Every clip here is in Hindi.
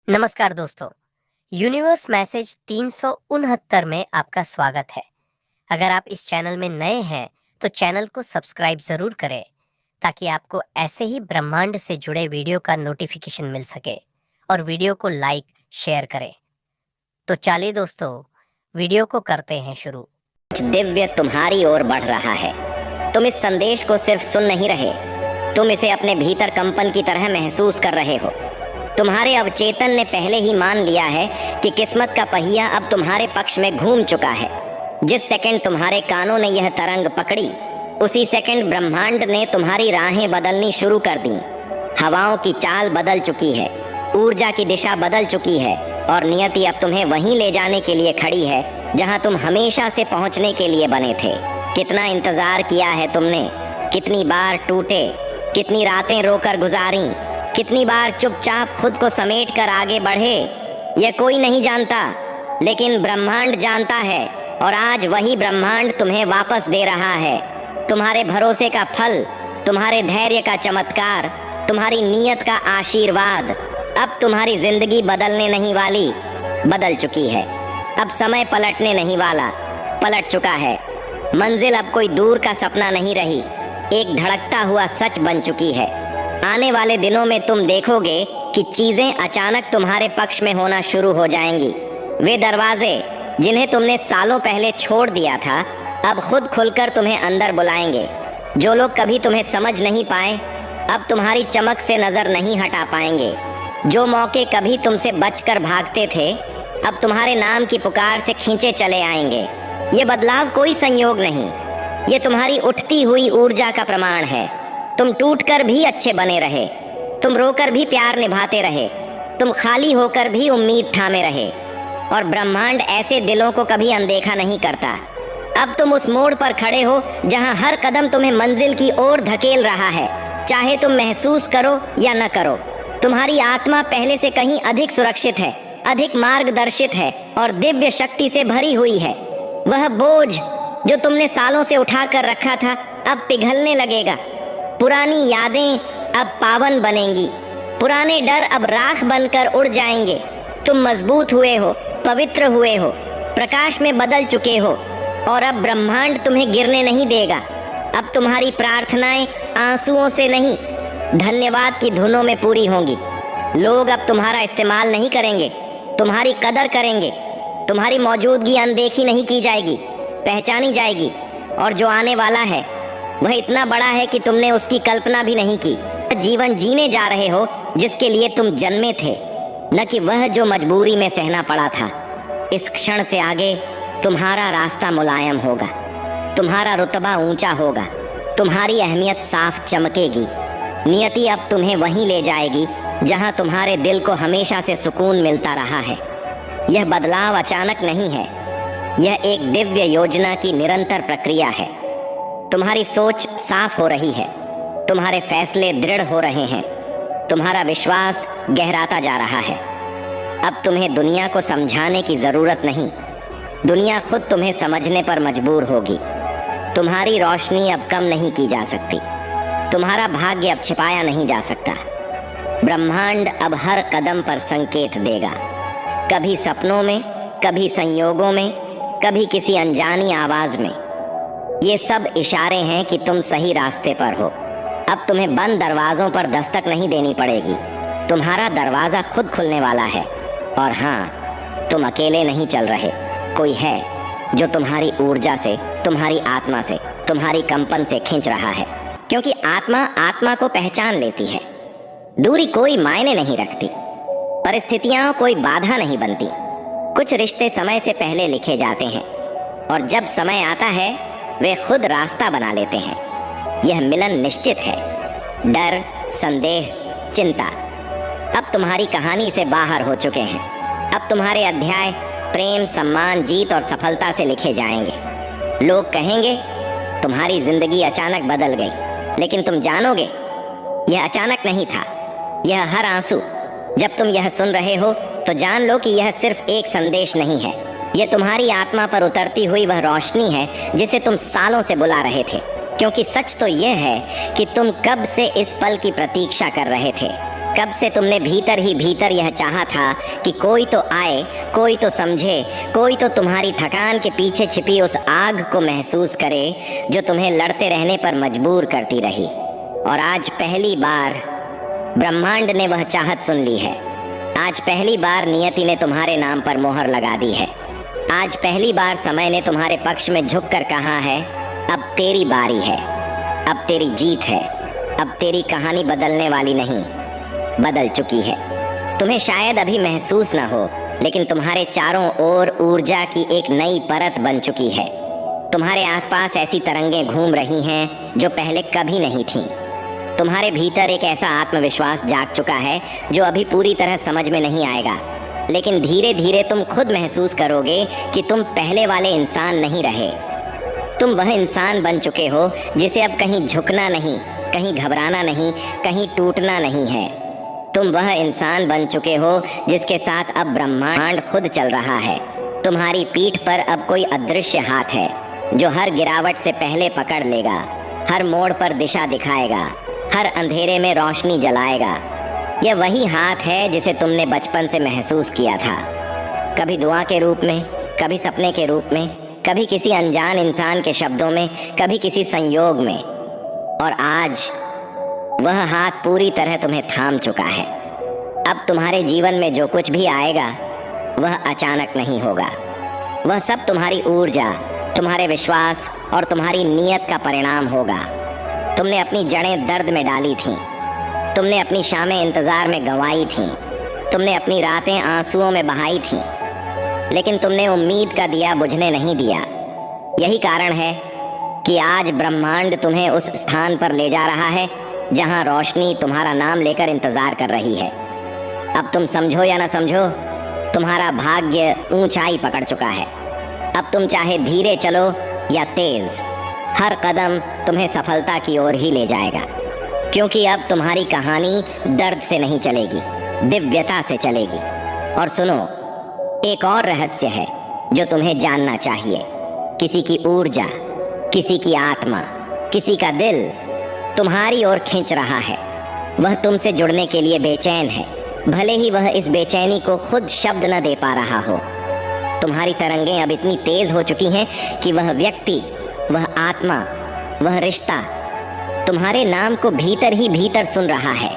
नमस्कार दोस्तों। यूनिवर्स मैसेज 369 में आपका स्वागत है। अगर आप इस चैनल में नए हैं तो चैनल को सब्सक्राइब ज़रूर करें ताकि आपको ऐसे ही ब्रह्मांड से जुड़े वीडियो का नोटिफिकेशन मिल सके और वीडियो को लाइक शेयर करें। तो चलिए दोस्तों, वीडियो को करते हैं शुरू। कुछ दिव्य तुम्हारी ओर बढ़ रहा है। तुम इस संदेश को सिर्फ सुन नहीं रहे, तुम इसे अपने भीतर कंपन की तरह महसूस कर रहे हो। तुम्हारे अवचेतन ने पहले ही मान लिया है कि किस्मत का पहिया अब तुम्हारे पक्ष में घूम चुका है। जिस सेकंड तुम्हारे कानों ने यह तरंग पकड़ी, उसी सेकंड ब्रह्मांड ने तुम्हारी राहें बदलनी शुरू कर दी। हवाओं की चाल बदल चुकी है, ऊर्जा की दिशा बदल चुकी है और नियति अब तुम्हें वहीं ले जाने के लिए खड़ी है जहां तुम हमेशा से पहुंचने के लिए बने थे। कितना इंतजार किया है तुमने, कितनी बार टूटे, कितनी रातें रोकर गुजारी, कितनी बार चुपचाप खुद को समेट कर आगे बढ़े। यह कोई नहीं जानता, लेकिन ब्रह्मांड जानता है और आज वही ब्रह्मांड तुम्हें वापस दे रहा है। तुम्हारे भरोसे का फल, तुम्हारे धैर्य का चमत्कार, तुम्हारी नीयत का आशीर्वाद। अब तुम्हारी जिंदगी बदलने नहीं वाली, बदल चुकी है। अब समय पलटने नहीं वाला, पलट चुका है। मंजिल अब कोई दूर का सपना नहीं रही, एक धड़कता हुआ सच बन चुकी है। आने वाले दिनों में तुम देखोगे कि चीजें अचानक तुम्हारे पक्ष में होना शुरू हो जाएंगी। वे दरवाजे जिन्हें तुमने सालों पहले छोड़ दिया था, अब खुद खुलकर तुम्हें अंदर बुलाएंगे। जो लोग कभी तुम्हें समझ नहीं पाए, अब तुम्हारी चमक से नजर नहीं हटा पाएंगे। जो मौके कभी तुमसे बचकर भागते थे, अब तुम्हारे नाम की पुकार से खींचे चले आएंगे। ये बदलाव कोई संयोग नहीं, ये तुम्हारी उठती हुई ऊर्जा का प्रमाण है। तुम टूटकर भी अच्छे बने रहे, तुम रोकर भी प्यार निभाते रहे, तुम खाली होकर भी उम्मीद थामे रहे और ब्रह्मांड ऐसे दिलों को कभी अनदेखा नहीं करता। अब तुम उस मोड़ पर खड़े हो जहां हर कदम तुम्हें मंजिल की ओर धकेल रहा है, चाहे तुम महसूस करो या न करो। तुम्हारी आत्मा पहले से कहीं अधिक सुरक्षित है, अधिक मार्गदर्शित है और दिव्य शक्ति से भरी हुई है। वह बोझ जो तुमने सालों से उठा कर रखा था, अब पिघलने लगेगा। पुरानी यादें अब पावन बनेंगी, पुराने डर अब राख बनकर उड़ जाएंगे। तुम मजबूत हुए हो, पवित्र हुए हो, प्रकाश में बदल चुके हो और अब ब्रह्मांड तुम्हें गिरने नहीं देगा। अब तुम्हारी प्रार्थनाएं आंसुओं से नहीं, धन्यवाद की धुनों में पूरी होंगी। लोग अब तुम्हारा इस्तेमाल नहीं करेंगे, तुम्हारी कदर करेंगे। तुम्हारी मौजूदगी अनदेखी नहीं की जाएगी, पहचानी जाएगी। और जो आने वाला है वह इतना बड़ा है कि तुमने उसकी कल्पना भी नहीं की। जीवन जीने जा रहे हो जिसके लिए तुम जन्मे थे, न कि वह जो मजबूरी में सहना पड़ा था। इस क्षण से आगे तुम्हारा रास्ता मुलायम होगा, तुम्हारा रुतबा ऊंचा होगा, तुम्हारी अहमियत साफ चमकेगी। नियति अब तुम्हें वहीं ले जाएगी जहां तुम्हारे दिल को हमेशा से सुकून मिलता रहा है। यह बदलाव अचानक नहीं है, यह एक दिव्य योजना की निरंतर प्रक्रिया है। तुम्हारी सोच साफ हो रही है, तुम्हारे फैसले दृढ़ हो रहे हैं, तुम्हारा विश्वास गहराता जा रहा है। अब तुम्हें दुनिया को समझाने की जरूरत नहीं, दुनिया खुद तुम्हें समझने पर मजबूर होगी। तुम्हारी रोशनी अब कम नहीं की जा सकती, तुम्हारा भाग्य अब छिपाया नहीं जा सकता। ब्रह्मांड अब हर कदम पर संकेत देगा, कभी सपनों में, कभी संयोगों में, कभी किसी अनजानी आवाज में। ये सब इशारे हैं कि तुम सही रास्ते पर हो। अब तुम्हें बंद दरवाजों पर दस्तक नहीं देनी पड़ेगी, तुम्हारा दरवाजा खुद खुलने वाला है। और हाँ, तुम अकेले नहीं चल रहे, कोई है जो तुम्हारी ऊर्जा से, तुम्हारी आत्मा से, तुम्हारी कंपन से खींच रहा है। क्योंकि आत्मा आत्मा को पहचान लेती है। दूरी कोई मायने नहीं रखती, परिस्थितियां कोई बाधा नहीं बनती। कुछ रिश्ते समय से पहले लिखे जाते हैं और जब समय आता है वे खुद रास्ता बना लेते हैं। यह मिलन निश्चित है। डर, संदेह, चिंता अब तुम्हारी कहानी से बाहर हो चुके हैं। अब तुम्हारे अध्याय प्रेम, सम्मान, जीत और सफलता से लिखे जाएंगे। लोग कहेंगे तुम्हारी जिंदगी अचानक बदल गई, लेकिन तुम जानोगे यह अचानक नहीं था। यह हर आंसू, जब तुम यह सुन रहे हो तो जान लो कि यह सिर्फ एक संदेश नहीं है, यह तुम्हारी आत्मा पर उतरती हुई वह रोशनी है जिसे तुम सालों से बुला रहे थे। क्योंकि सच तो यह है कि तुम कब से इस पल की प्रतीक्षा कर रहे थे, कब से तुमने भीतर ही भीतर यह चाहा था कि कोई तो आए, कोई तो समझे, कोई तो तुम्हारी थकान के पीछे छिपी उस आग को महसूस करे जो तुम्हें लड़ते रहने पर मजबूर करती रही। और आज पहली बार ब्रह्मांड ने वह चाहत सुन ली है। आज पहली बार नियति ने तुम्हारे नाम पर मोहर लगा दी है। आज पहली बार समय ने तुम्हारे पक्ष में झुककर कहा है, अब तेरी बारी है, अब तेरी जीत है, अब तेरी कहानी बदलने वाली नहीं, बदल चुकी है। तुम्हें शायद अभी महसूस न हो, लेकिन तुम्हारे चारों ओर ऊर्जा की एक नई परत बन चुकी है। तुम्हारे आसपास ऐसी तरंगें घूम रही हैं जो पहले कभी नहीं थीं। तुम्हारे भीतर एक ऐसा आत्मविश्वास जाग चुका है जो अभी पूरी तरह समझ में नहीं आएगा, लेकिन धीरे धीरे तुम खुद महसूस करोगे कि तुम पहले वाले इंसान नहीं रहे। तुम वह इंसान बन चुके हो जिसे अब कहीं झुकना नहीं, कहीं घबराना नहीं, कहीं टूटना नहीं है। तुम वह इंसान बन चुके हो जिसके साथ अब ब्रह्मांड खुद चल रहा है। तुम्हारी पीठ पर अब कोई अदृश्य हाथ है जो हर गिरावट से पहले पकड़ लेगा, हर मोड़ पर दिशा दिखाएगा, हर अंधेरे में रोशनी जलाएगा। यह वही हाथ है जिसे तुमने बचपन से महसूस किया था, कभी दुआ के रूप में, कभी सपने के रूप में, कभी किसी अनजान इंसान के शब्दों में, कभी किसी संयोग में। और आज वह हाथ पूरी तरह तुम्हें थाम चुका है। अब तुम्हारे जीवन में जो कुछ भी आएगा वह अचानक नहीं होगा। वह सब तुम्हारी ऊर्जा, तुम्हारे विश्वास और तुम्हारी नीयत का परिणाम होगा। तुमने अपनी जड़ें दर्द में डाली थीं, तुमने अपनी शामें इंतज़ार में गंवाई थीं, तुमने अपनी रातें आंसुओं में बहाई थीं, लेकिन तुमने उम्मीद का दिया बुझने नहीं दिया। यही कारण है कि आज ब्रह्मांड तुम्हें उस स्थान पर ले जा रहा है जहां रोशनी तुम्हारा नाम लेकर इंतज़ार कर रही है। अब तुम समझो या ना समझो, तुम्हारा भाग्य ऊंचाई पकड़ चुका है। अब तुम चाहे धीरे चलो या तेज़, हर कदम तुम्हें सफलता की ओर ही ले जाएगा, क्योंकि अब तुम्हारी कहानी दर्द से नहीं चलेगी, दिव्यता से चलेगी। और सुनो, एक और रहस्य है जो तुम्हें जानना चाहिए। किसी की ऊर्जा, किसी की आत्मा, किसी का दिल तुम्हारी ओर खींच रहा है। वह तुमसे जुड़ने के लिए बेचैन है, भले ही वह इस बेचैनी को खुद शब्द न दे पा रहा हो। तुम्हारी तरंगें अब इतनी तेज हो चुकी हैं कि वह व्यक्ति, वह आत्मा, वह रिश्ता तुम्हारे नाम को भीतर ही भीतर सुन रहा है।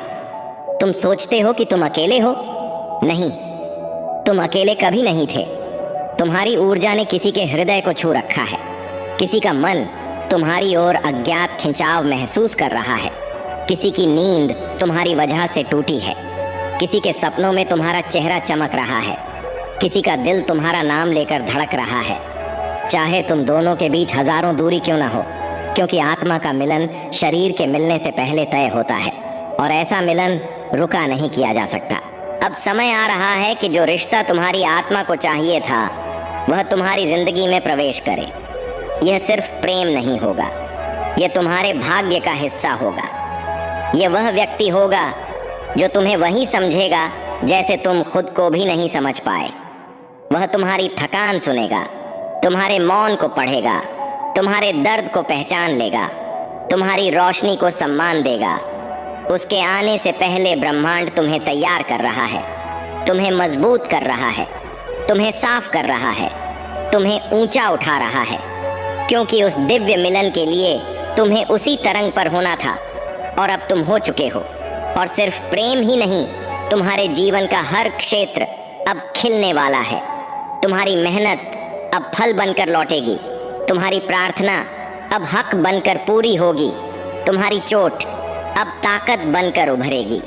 तुम सोचते हो कि तुम अकेले हो? नहीं, तुम अकेले कभी नहीं थे। तुम्हारी ऊर्जा ने किसी के हृदय को छू रखा है। किसी का मन तुम्हारी ओर अज्ञात खिंचाव महसूस कर रहा है। किसी की नींद तुम्हारी वजह से टूटी है। किसी के सपनों में तुम्हारा चेहरा चमक रहा है। किसी का दिल तुम्हारा नाम लेकर धड़क रहा है। चाहे तुम दोनों के बीच हजारों दूरी क्यों ना हो, क्योंकि आत्मा का मिलन शरीर के मिलने से पहले तय होता है और ऐसा मिलन रुका नहीं किया जा सकता। अब समय आ रहा है कि जो रिश्ता तुम्हारी आत्मा को चाहिए था वह तुम्हारी जिंदगी में प्रवेश करे। यह सिर्फ प्रेम नहीं होगा, यह तुम्हारे भाग्य का हिस्सा होगा। यह वह व्यक्ति होगा जो तुम्हें वही समझेगा जैसे तुम खुद को भी नहीं समझ पाए। वह तुम्हारी थकान सुनेगा, तुम्हारे मौन को पढ़ेगा, तुम्हारे दर्द को पहचान लेगा, तुम्हारी रोशनी को सम्मान देगा। उसके आने से पहले ब्रह्मांड तुम्हें तैयार कर रहा है, तुम्हें मजबूत कर रहा है, तुम्हें साफ कर रहा है, तुम्हें ऊंचा उठा रहा है, क्योंकि उस दिव्य मिलन के लिए तुम्हें उसी तरंग पर होना था और अब तुम हो चुके हो। और सिर्फ प्रेम ही नहीं, तुम्हारे जीवन का हर क्षेत्र अब खिलने वाला है। तुम्हारी मेहनत अब फल बनकर लौटेगी, तुम्हारी प्रार्थना अब हक बनकर पूरी होगी, तुम्हारी चोट अब ताकत बनकर उभरेगी,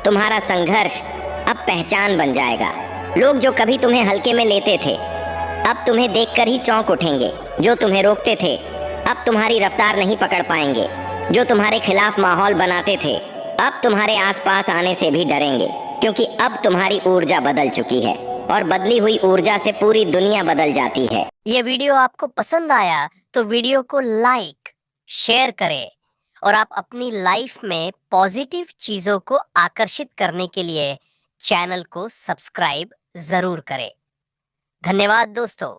तुम्हारा संघर्ष अब पहचान बन जाएगा। लोग जो कभी तुम्हें हल्के में लेते थे अब तुम्हें देखकर ही चौंक उठेंगे। जो तुम्हें रोकते थे अब तुम्हारी रफ्तार नहीं पकड़ पाएंगे। जो तुम्हारे खिलाफ माहौल बनाते थे अब तुम्हारे आसपास आने से भी डरेंगे, क्योंकि अब तुम्हारी ऊर्जा बदल चुकी है और बदली हुई ऊर्जा से पूरी दुनिया बदल जाती है। ये वीडियो आपको पसंद आया तो वीडियो को लाइक, शेयर करें और आप अपनी लाइफ में पॉजिटिव चीजों को आकर्षित करने के लिए चैनल को सब्सक्राइब जरूर करें। धन्यवाद दोस्तों।